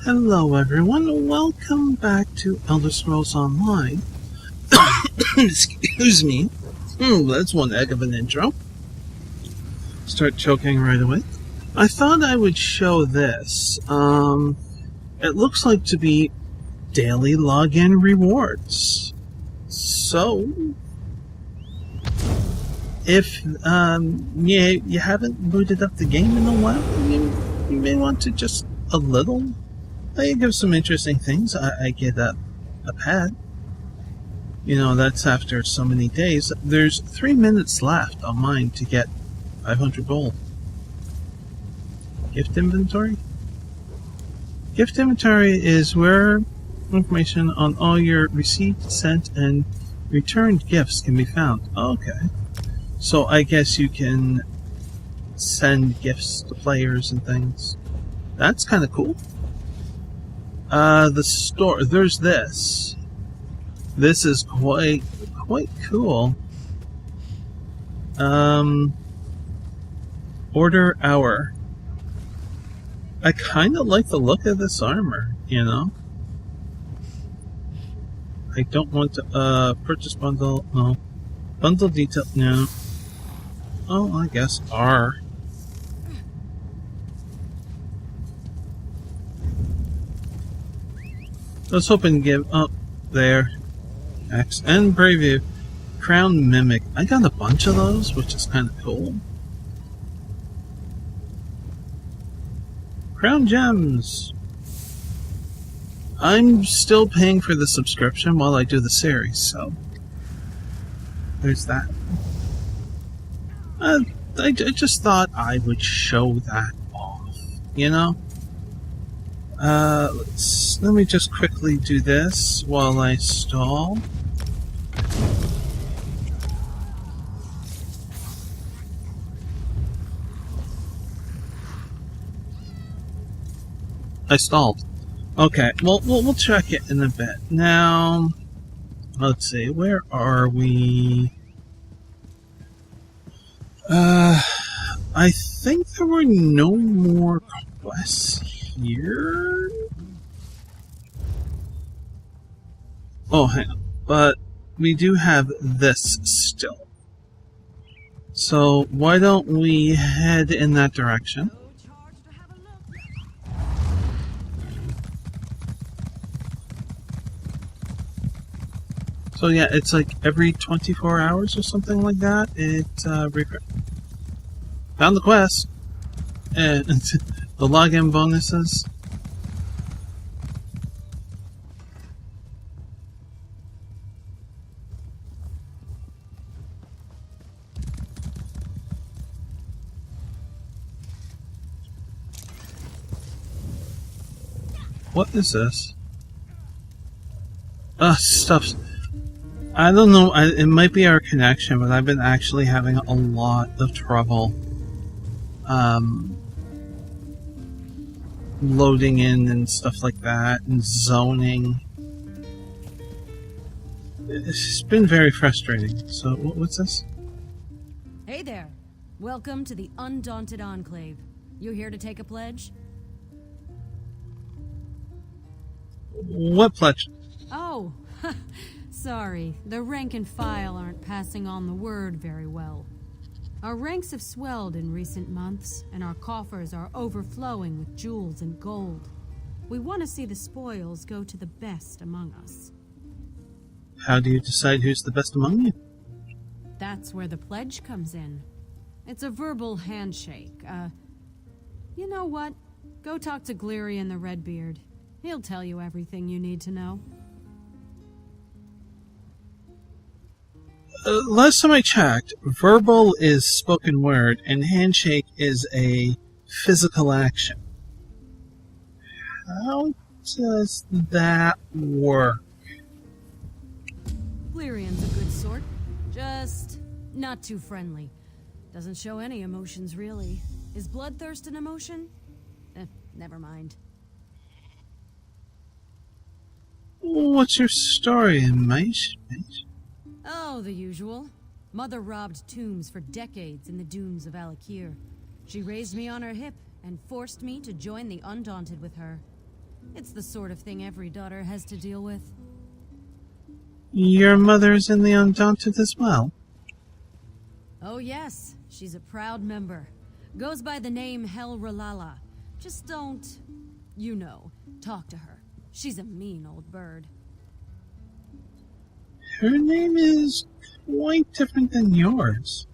Hello everyone, welcome back to Elder Scrolls Online. Excuse me. That's one heck of an intro. Start choking right away. I thought I would show this. It looks like to be daily login rewards. So, if you haven't booted up the game in a while, you may want to just a little. They give some interesting things. I get a pet. That's after so many days. There's 3 minutes left on mine to get 500 gold. Gift inventory? Gift inventory is where information on all your received, sent, and returned gifts can be found. Okay. So I guess you can send gifts to players and things. That's kind of cool. The store, there's this. This is quite cool. Order hour. I kind of like the look of this armor, I don't want to, purchase bundle, no. Bundle detail, no. Oh, I guess R. Let's hope and give up there. X and preview. Crown Mimic. I got a bunch of those, which is kind of cool. Crown Gems. I'm still paying for the subscription while I do the series, so there's that. I just thought I would show that off, let me just quickly do this while I stall. I stalled. Okay, well, we'll check it in a bit. Now, let's see, where are we? I think there were no more quests here. Oh, hang on. But we do have this still. So why don't we head in that direction? So yeah, it's like every 24 hours or something like that. It found the quest and the login bonuses. What is this? Stuff. I don't know, it might be our connection, but I've been actually having a lot of trouble loading in and stuff like that, and zoning. It's been very frustrating. So, what's this? Hey there. Welcome to the Undaunted Enclave. You here to take a pledge? What pledge? Oh, sorry. The rank and file aren't passing on the word very well. Our ranks have swelled in recent months, and our coffers are overflowing with jewels and gold. We want to see the spoils go to the best among us. How do you decide who's the best among you? That's where the pledge comes in. It's a verbal handshake. You know what? Go talk to Gleary and the Redbeard. He'll tell you everything you need to know. Last time I checked, verbal is spoken word, and handshake is a physical action. How does that work? Glearion's a good sort. Just not too friendly. Doesn't show any emotions, really. Is bloodthirst an emotion? Never mind. What's your story, mate? Oh, the usual. Mother robbed tombs for decades in the dunes of Alakir. She raised me on her hip and forced me to join the Undaunted with her. It's the sort of thing every daughter has to deal with. Your mother's in the Undaunted as well? Oh yes, she's a proud member. Goes by the name Hel Ralala. Just don't, talk to her. She's a mean old bird. Her name is quite different than yours.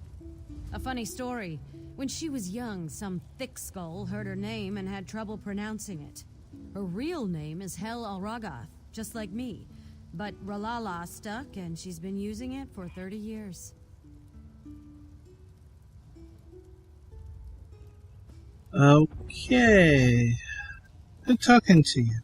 A funny story. When she was young, some thick skull heard her name and had trouble pronouncing it. Her real name is Hel Alragath, just like me. But Ralala stuck, and she's been using it for 30 years. Okay. Good talking to you.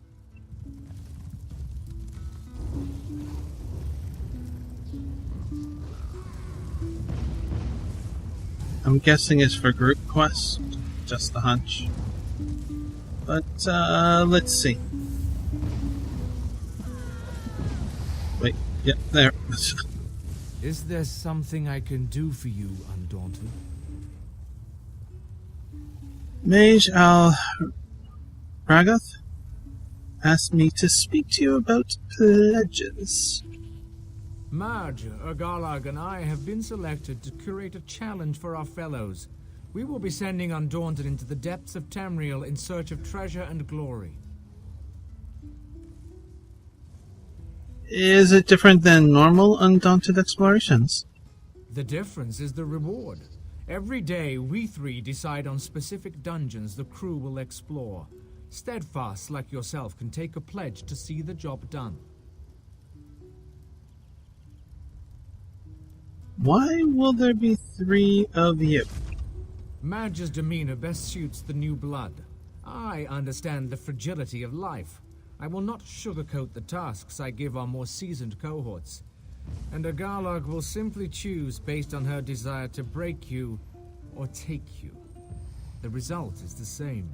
I'm guessing it's for group quest. Just a hunch. But, let's see. Wait, yeah, there. Is there something I can do for you, Undaunted? Mage Al Ragath asked me to speak to you about pledges. Maj, Urgalag, and I have been selected to curate a challenge for our fellows. We will be sending Undaunted into the depths of Tamriel in search of treasure and glory. Is it different than normal Undaunted explorations? The difference is the reward. Every day, we three decide on specific dungeons the crew will explore. Steadfast like yourself can take a pledge to see the job done. Why will there be 3 of you? Maj's demeanor best suits the new blood. I understand the fragility of life. I will not sugarcoat the tasks I give our more seasoned cohorts. And Urgalag will simply choose based on her desire to break you or take you. The result is the same.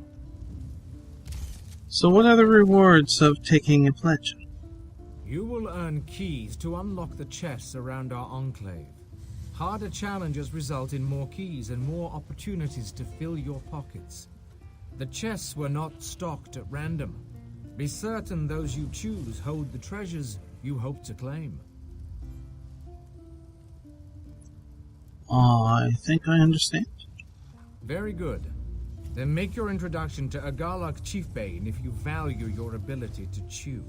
So what are the rewards of taking a pledge? You will earn keys to unlock the chests around our enclave. Harder challenges result in more keys and more opportunities to fill your pockets. The chests were not stocked at random. Be certain those you choose hold the treasures you hope to claim. I think I understand. Very good. Then make your introduction to Urgalag Chiefbane if you value your ability to chew.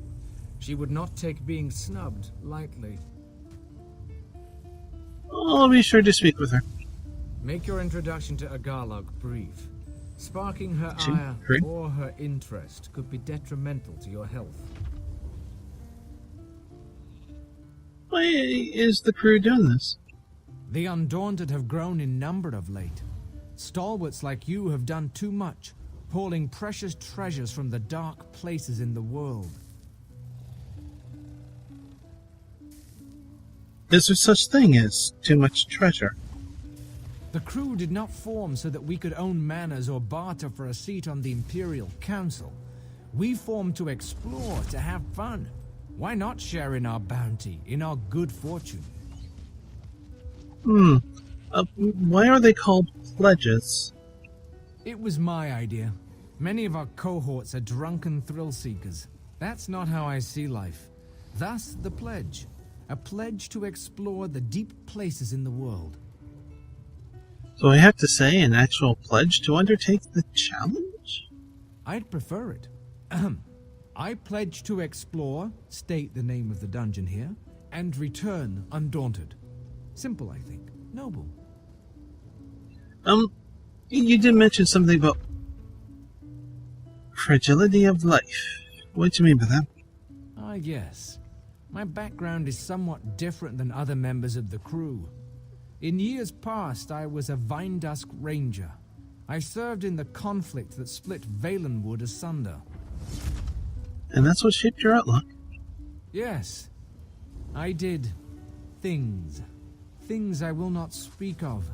She would not take being snubbed lightly. I'll be sure to speak with her. Make your introduction to Urgalag brief. Sparking her ire or her interest could be detrimental to your health. Why is the crew doing this? The Undaunted have grown in number of late. Stalwarts like you have done too much, hauling precious treasures from the dark places in the world. Is there such thing as too much treasure? The crew did not form so that we could own manors or barter for a seat on the Imperial Council. We formed to explore, to have fun. Why not share in our bounty, in our good fortune? Why are they called pledges? It was my idea. Many of our cohorts are drunken thrill seekers. That's not how I see life. Thus, the pledge. A pledge to explore the deep places in the world. So I have to say an actual pledge to undertake the challenge? I'd prefer it. I pledge to explore, state the name of the dungeon here, and return undaunted. Simple, I think. Noble. You did mention something about fragility of life. What do you mean by that? Yes. My background is somewhat different than other members of the crew. In years past, I was a Vinedusk Ranger. I served in the conflict that split Valenwood asunder. And that's what shaped your outlook? Yes. I did things. Things I will not speak of.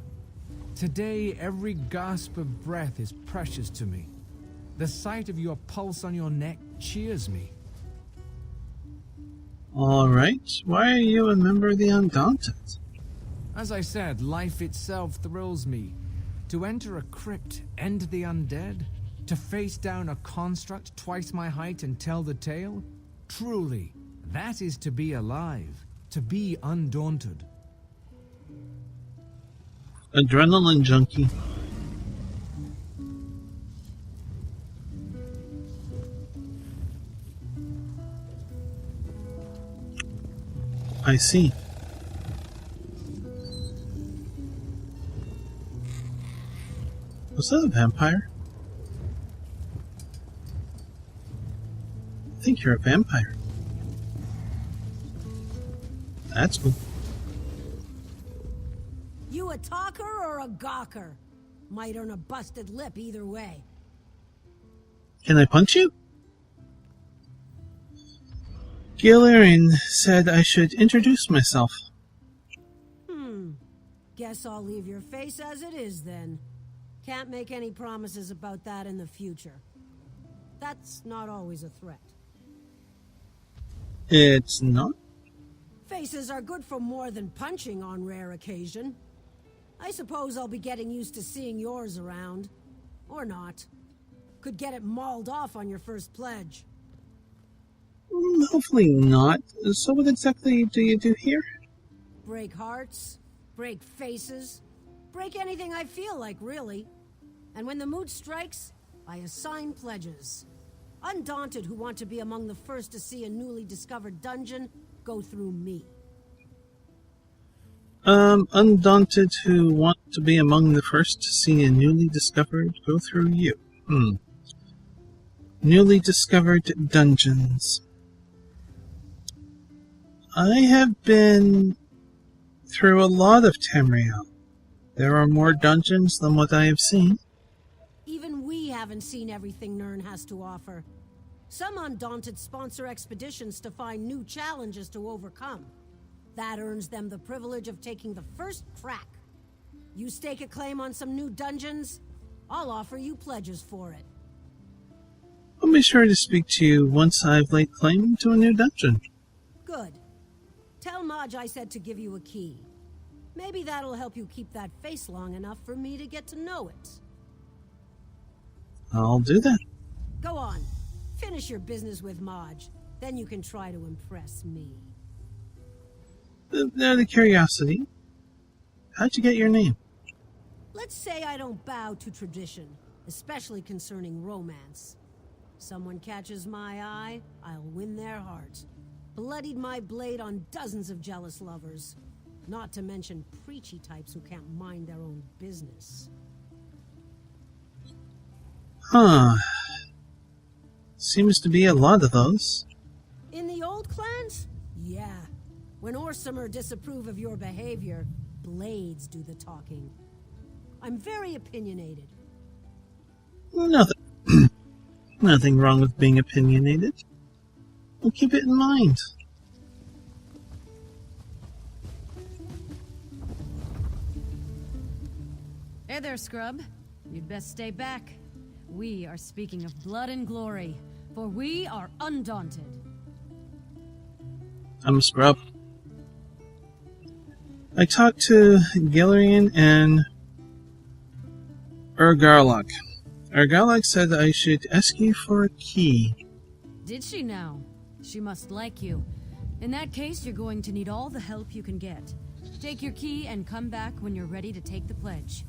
Today, every gasp of breath is precious to me. The sight of your pulse on your neck cheers me. Alright, why are you a member of the Undaunted? As I said, life itself thrills me. To enter a crypt, end the undead, To face down a construct twice my height and tell the tale? Truly, that is to be alive, to be undaunted. Adrenaline junkie. I see. Was that a vampire? I think you're a vampire. That's cool. You a talker or a gawker? Might earn a busted lip either way. Can I punch you? Gillian said I should introduce myself. Guess I'll leave your face as it is then. Can't make any promises about that in the future. That's not always a threat. It's not? Faces are good for more than punching on rare occasion. I suppose I'll be getting used to seeing yours around. Or not. Could get it mauled off on your first pledge. Hopefully not. So what exactly do you do here? Break hearts, break faces, break anything I feel like, really. And when the mood strikes, I assign pledges. Undaunted who want to be among the first to see a newly discovered dungeon go through me. Undaunted who want to be among the first to see a newly discovered go through you. Newly discovered dungeons. I have been through a lot of Tamriel. There are more dungeons than what I have seen. Even we haven't seen everything Nirn has to offer. Some Undaunted sponsor expeditions to find new challenges to overcome. That earns them the privilege of taking the first crack. You stake a claim on some new dungeons, I'll offer you pledges for it. I'll be sure to speak to you once I've laid claim to a new dungeon. Good. Tell Maj I said to give you a key. Maybe that'll help you keep that face long enough for me to get to know it. I'll do that. Go on. Finish your business with Maj. Then you can try to impress me. Out of curiosity, how'd you get your name? Let's say I don't bow to tradition, especially concerning romance. Someone catches my eye, I'll win their heart. Bloodied my blade on dozens of jealous lovers. Not to mention preachy types who can't mind their own business. Huh. Seems to be a lot of those. In the old clans? Yeah. When Orsimer disapprove of your behavior, blades do the talking. I'm very opinionated. Nothing wrong with being opinionated. We'll keep it in mind. Hey there, scrub. You'd best stay back. We are speaking of blood and glory, for we are undaunted. I'm a scrub. I talked to Gillian and Ergarlock. Ergarlock said I should ask you for a key. Did she now? She must like you. In that case, you're going to need all the help you can get. Take your key and come back when you're ready to take the pledge.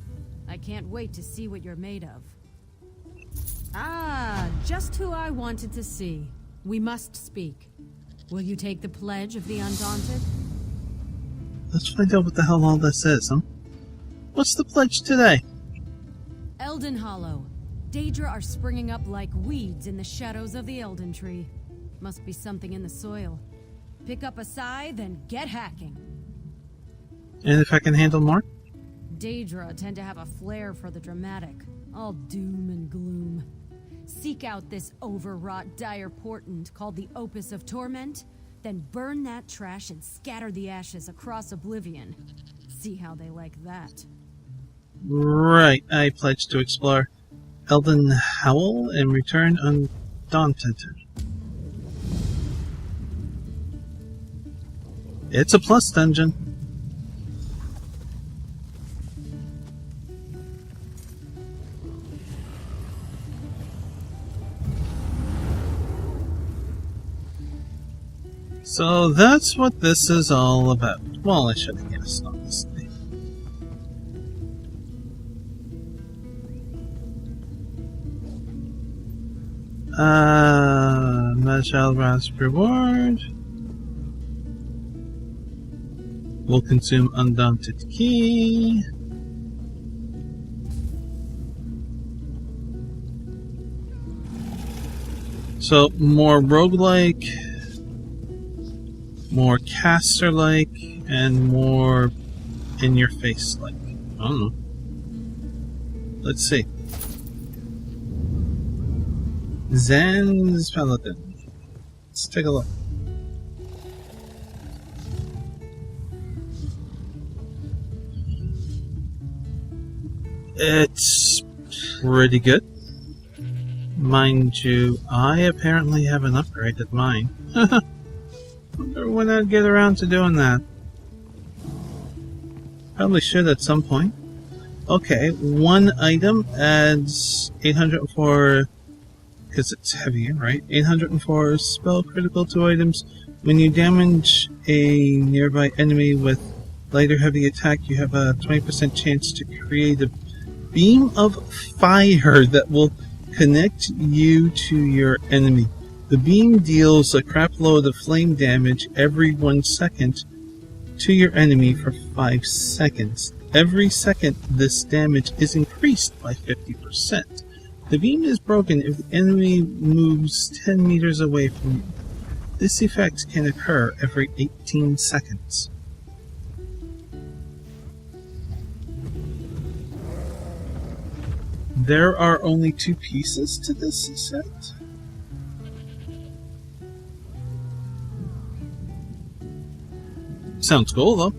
I can't wait to see what you're made of. Ah, just who I wanted to see. We must speak. Will you take the pledge of the Undaunted? Let's find out what the hell all this is, huh? What's the pledge today? Elden Hollow. Daedra are springing up like weeds in the shadows of the Elden Tree. Must be something in the soil. Pick up a scythe and get hacking. And if I can handle more? Daedra tend to have a flair for the dramatic, all doom and gloom. Seek out this overwrought dire portent called the Opus of Torment, then burn that trash and scatter the ashes across oblivion. See how they like that. Right, I pledge to explore Elden Howl and return undaunted. It's a plus dungeon. So that's what this is all about. Well, I should have guessed, honestly. Magical Rasp reward. Will consume Undaunted Key. So, more roguelike, more caster-like, and more in-your-face-like. I don't know. Let's see. Zan's Paladin. Let's take a look. It's pretty good. Mind you, I apparently haven't upgraded mine. Wonder when I'd get around to doing that. Probably should at some point. Okay, one item adds 804, because it's heavier, right? 804 spell critical to items. When you damage a nearby enemy with lighter heavy attack, you have a 20% chance to create a beam of fire that will connect you to your enemy. The beam deals a crap load of flame damage every 1 second to your enemy for 5 seconds. Every second, this damage is increased by 50%. The beam is broken if the enemy moves 10 meters away from you. This effect can occur every 18 seconds. There are only 2 pieces to this set? Sounds cool, though.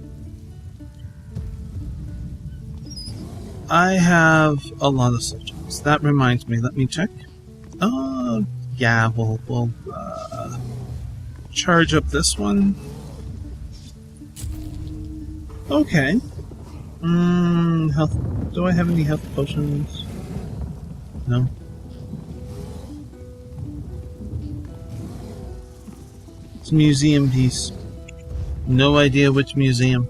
I have a lot of soldiers. That reminds me, let me check. Yeah, we'll charge up this one. Okay. Health. Do I have any health potions? No. It's a museum piece. No idea which museum.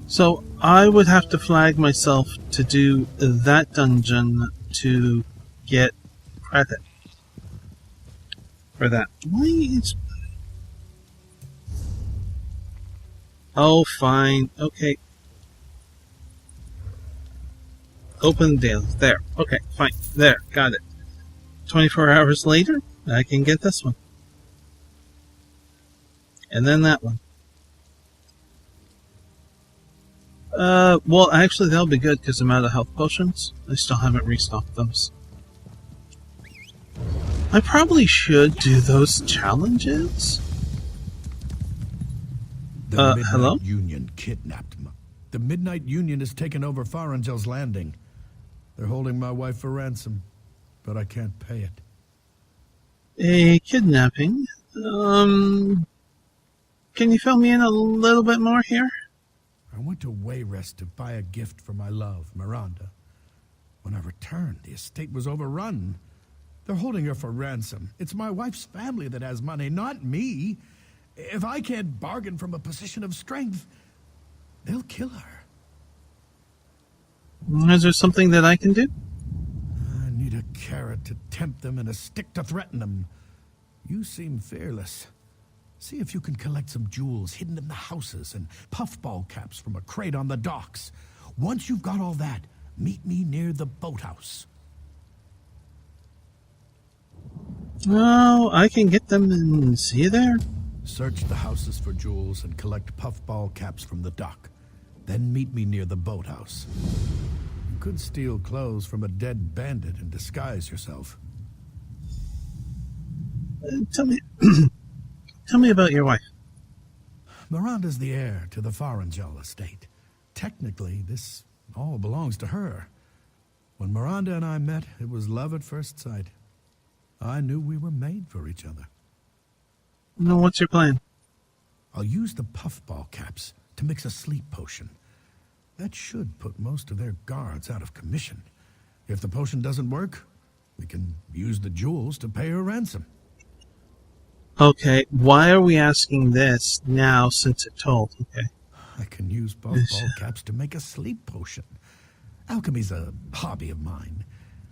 So I would have to flag myself to do that dungeon to get credit for that. Why is... Oh, fine. Okay. Open daily. There. Okay, fine. There. Got it. 24 hours later, I can get this one. And then that one. Well, actually, that'll be good because I'm out of health potions. I still haven't restocked those. I probably should do those challenges. The Midnight hello? Union kidnapped me. The Midnight Union has taken over Farangel's landing. They're holding my wife for ransom, but I can't pay it. A kidnapping? Can you fill me in a little bit more here? I went to Wayrest to buy a gift for my love, Miranda. When I returned, the estate was overrun. They're holding her for ransom. It's my wife's family that has money, not me. If I can't bargain from a position of strength, they'll kill her. Is there something that I can do? I need a carrot to tempt them and a stick to threaten them. You seem fearless. See if you can collect some jewels hidden in the houses and puffball caps from a crate on the docks. Once you've got all that, meet me near the boathouse. Oh, I can get them and see you there. Search the houses for jewels and collect puffball caps from the dock. Then meet me near the boathouse. You could steal clothes from a dead bandit and disguise yourself. Tell me... Tell me about your wife. Miranda's the heir to the Farangel estate. Technically, this all belongs to her. When Miranda and I met, it was love at first sight. I knew we were made for each other. No, what's your plan? I'll use the puffball caps to mix a sleep potion. That should put most of their guards out of commission. If the potion doesn't work, we can use the jewels to pay her ransom. Okay, why are we asking this now since it told? Okay. I can use both ball caps to make a sleep potion. Alchemy's a hobby of mine.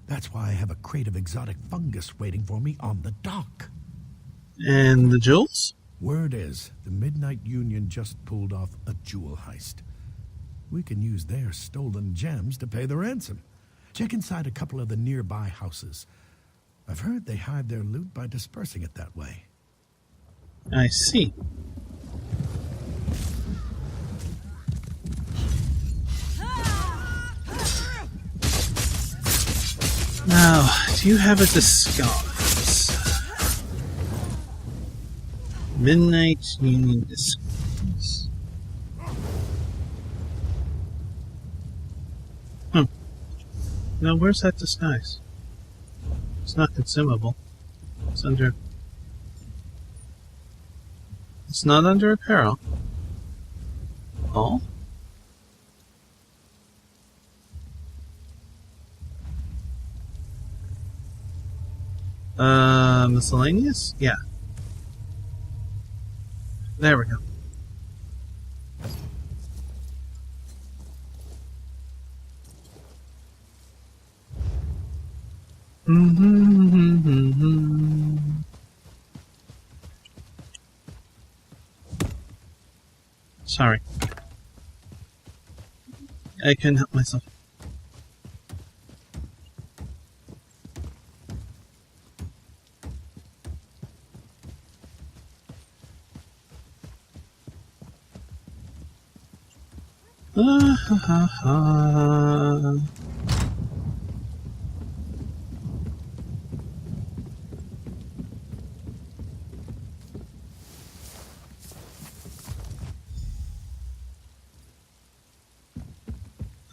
That's why I have a crate of exotic fungus waiting for me on the dock. And the jewels? Word is, the Midnight Union just pulled off a jewel heist. We can use their stolen gems to pay the ransom. Check inside a couple of the nearby houses. I've heard they hide their loot by dispersing it that way. I see. Now, do you have a disguise? Midnight Union disguise. Now, where's that disguise? It's not consumable. It's under... It's not under apparel. Oh? Miscellaneous? Yeah. There we go. Sorry. I couldn't help myself.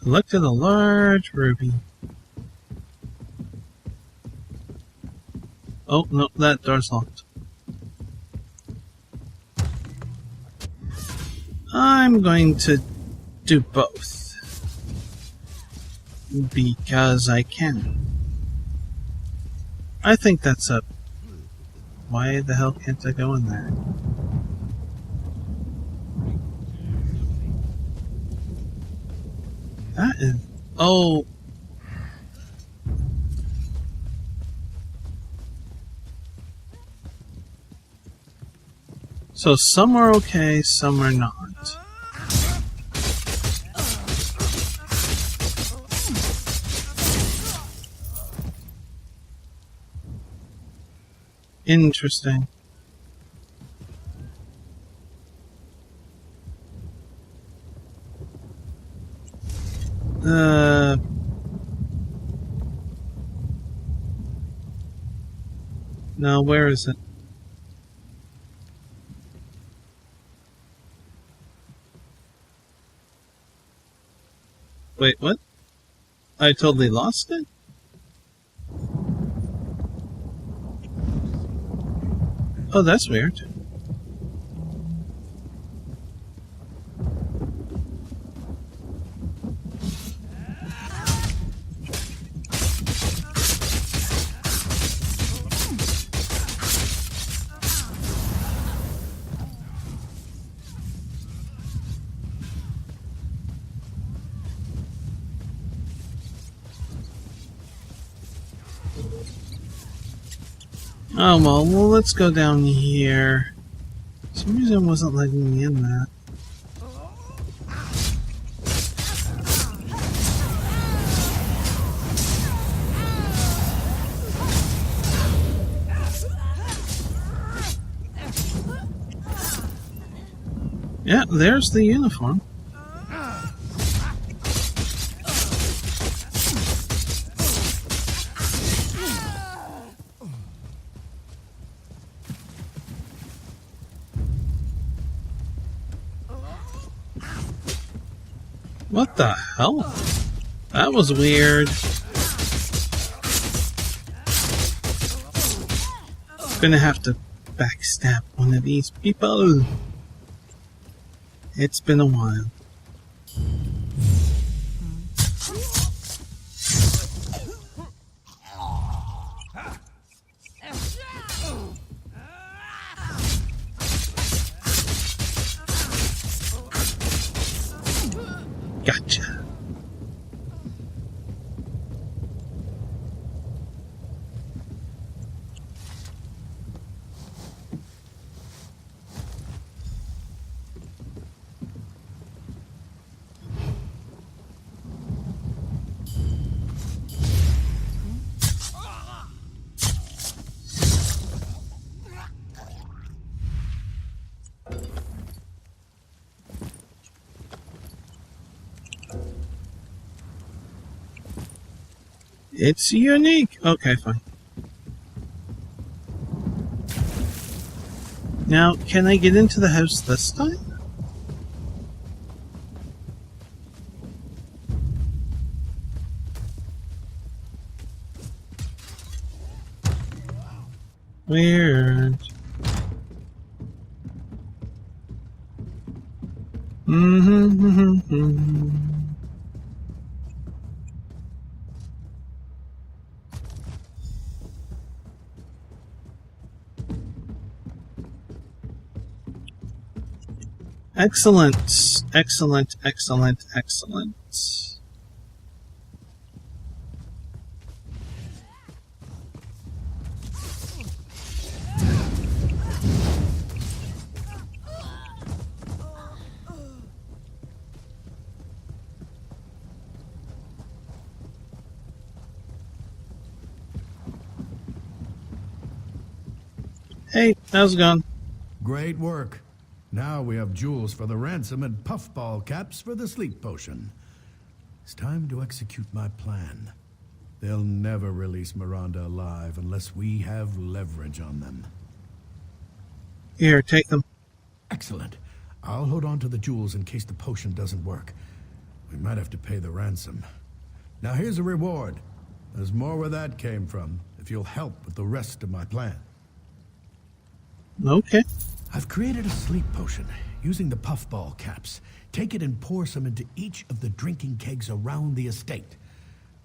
Looked at a large ruby. Oh, no, that door's locked. I'm going to do both. Because I can. I think that's a... Why the hell can't I go in there? That is... Oh... So some are okay, some are not. Interesting. No, where is it? Wait, what? I totally lost it? Oh, that's weird. Oh, well, let's go down here. For some reason it wasn't letting me in that. Yeah, there's the uniform. What the hell? That was weird. Gonna have to backstab one of these people. It's been a while. Gotcha. It's unique. Okay, fine. Now, can I get into the house this time? Weird. Excellent. Excellent, excellent, excellent. Hey, how's it going? Great work. Now we have jewels for the ransom and puffball caps for the sleep potion. It's time to execute my plan. They'll never release Miranda alive unless we have leverage on them. Here, take them. Excellent. I'll hold on to the jewels in case the potion doesn't work. We might have to pay the ransom. Now here's a reward. There's more where that came from, if you'll help with the rest of my plan. Okay. I've created a sleep potion using the puffball caps. Take it and pour some into each of the drinking kegs around the estate.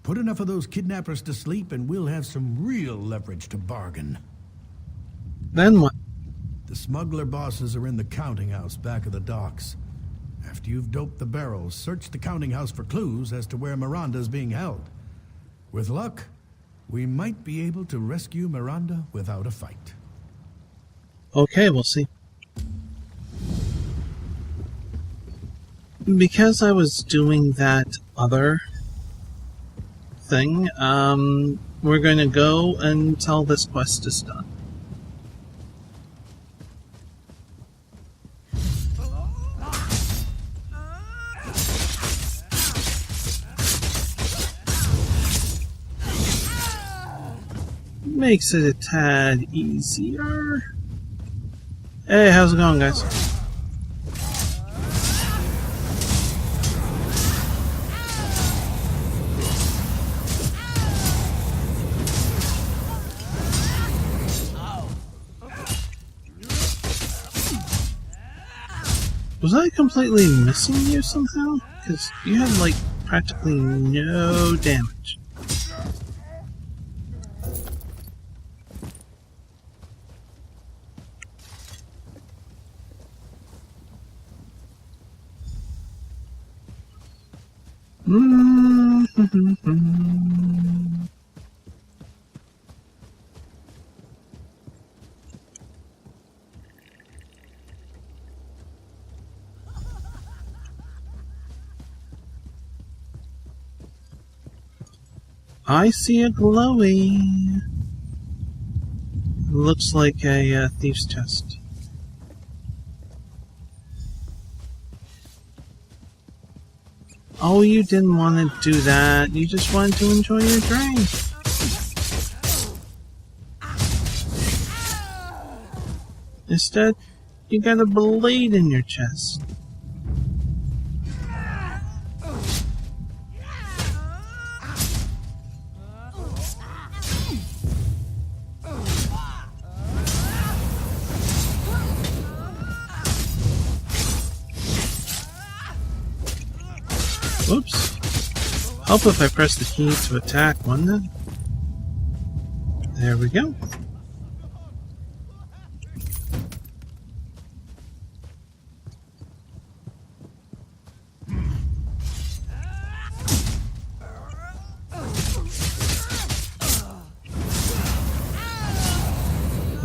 Put enough of those kidnappers to sleep and we'll have some real leverage to bargain. Then what? The smuggler bosses are in the counting house back of the docks. After you've doped the barrels, search the counting house for clues as to where Miranda's being held. With luck, we might be able to rescue Miranda without a fight. Okay, we'll see. Because I was doing that other thing, we're going to go until this quest is done. Makes it a tad easier. Hey, how's it going, guys? Was I completely missing you somehow? Because you had, like, practically no damage. I see a glowy. Looks like a thief's chest. Oh, you didn't want to do that. You just wanted to enjoy your drink. Instead, you got a blade in your chest. Whoops. Help if I press the key to attack, wouldn't it? There we go.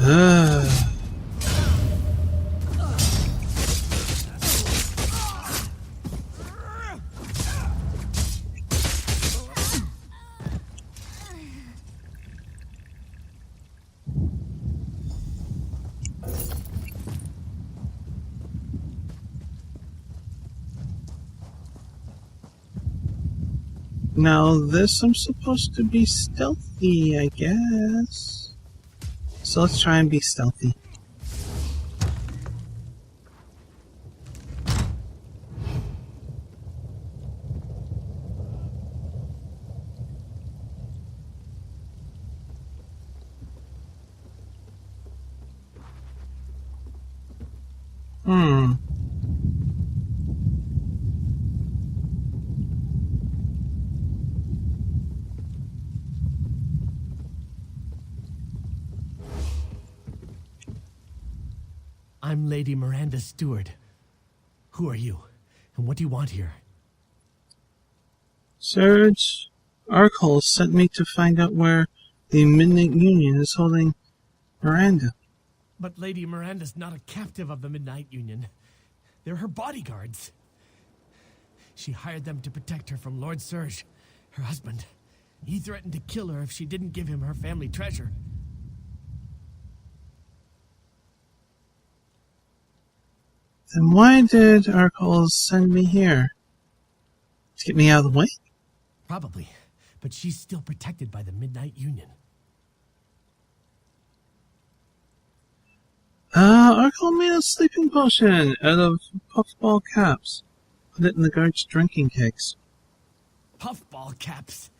Ugh. Now this I'm supposed to be stealthy, I guess. So let's try and be stealthy. Hmm. I'm Lady Miranda Stewart. Who are you? And what do you want here? Serge, Arkle sent me to find out where the Midnight Union is holding Miranda. But Lady Miranda's not a captive of the Midnight Union. They're her bodyguards. She hired them to protect her from Lord Serge, her husband. He threatened to kill her if she didn't give him her family treasure. Then why did Arkle send me here? To get me out of the way? Probably, but she's still protected by the Midnight Union. Arkle made a sleeping potion out of puffball caps. Put it in the guards' drinking kegs. Puffball caps?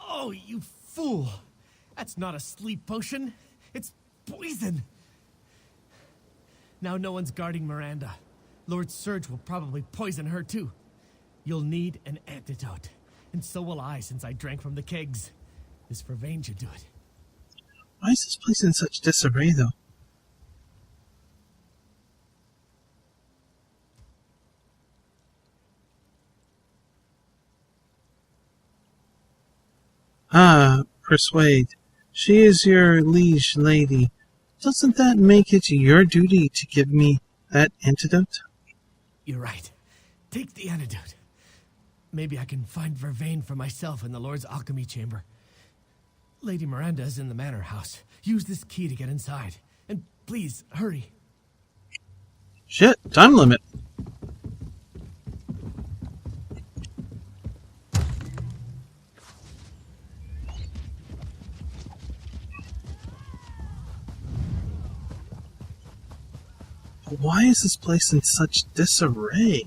Oh, you fool! That's not a sleep potion. It's poison. Now no one's guarding Miranda. Lord Serge will probably poison her too. You'll need an antidote. And so will I, since I drank from the kegs. Miss Vervain should do it. Why is this place in such disarray, though? Ah, persuade. She is your liege lady. Doesn't that make it your duty to give me that antidote? You're right. Take the antidote. Maybe I can find Vervain for myself in the Lord's alchemy chamber. Lady Miranda is in the manor house. Use this key to get inside. And please, hurry. Shit, time limit. Why is this place in such disarray?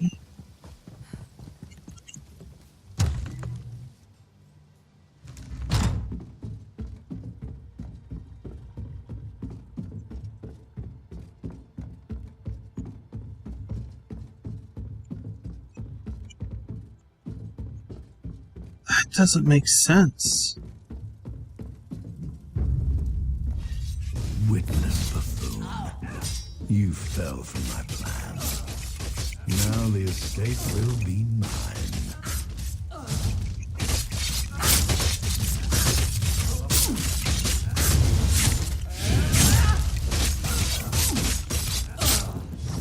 That doesn't make sense. Witless buffoon. You fell for my plan. Now the estate will be mine.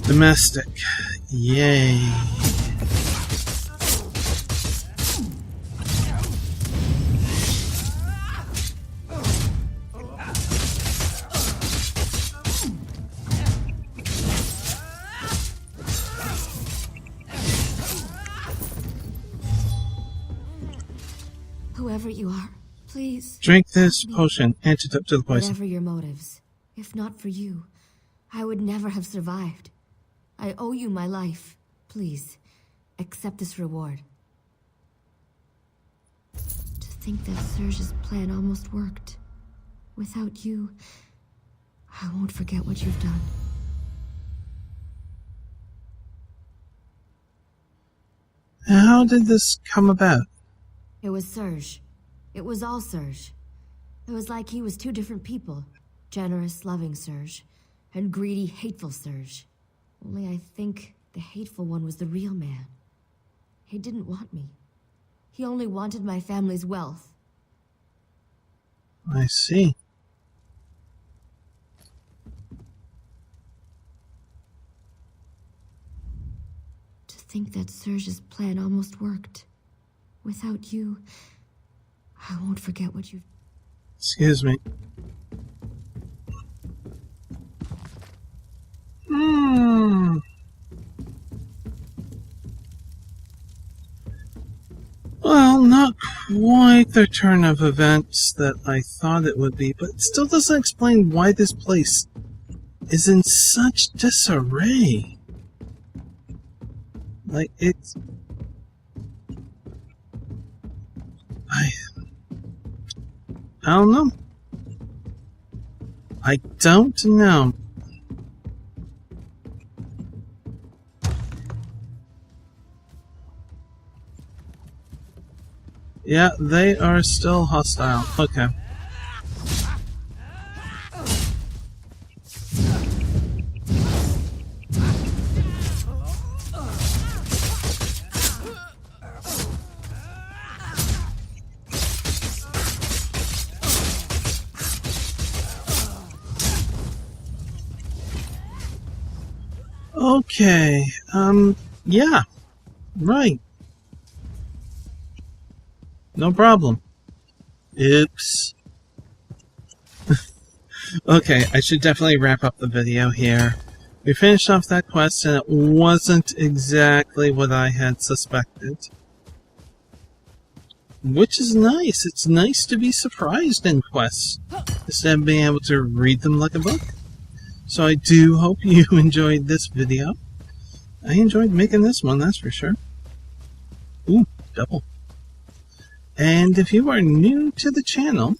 Domestic. Yay. Whoever you are, please. Drink this potion, antidote to the poison. Whatever your motives, if not for you, I would never have survived. I owe you my life. Please, accept this reward. To think that Serge's plan almost worked. Without you, I won't forget what you've done. How did this come about? It was Serge. It was all Serge. It was like he was two different people. Generous, loving Serge, and greedy, hateful Serge. Only I think the hateful one was the real man. He didn't want me. He only wanted my family's wealth. I see. think that Serge's plan almost worked. Without you, I won't forget what you've... Excuse me. Well, not quite the turn of events that I thought it would be, but it still doesn't explain why this place is in such disarray. Like, it's... I don't know. I don't know. Yeah, they are still hostile. Okay. Okay, yeah, right. No problem. Oops. Okay, I should definitely wrap up the video here. We finished off that quest, and it wasn't exactly what I had suspected. Which is nice. It's nice to be surprised in quests, instead of being able to read them like a book. So I do hope you enjoyed this video. I enjoyed making this one, that's for sure. Ooh, double. And if you are new to the channel,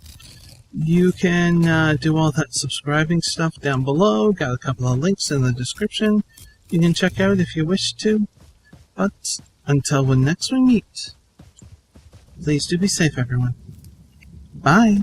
you can do all that subscribing stuff down below. Got a couple of links in the description you can check out if you wish to. But until when next we meet, please do be safe, everyone. Bye.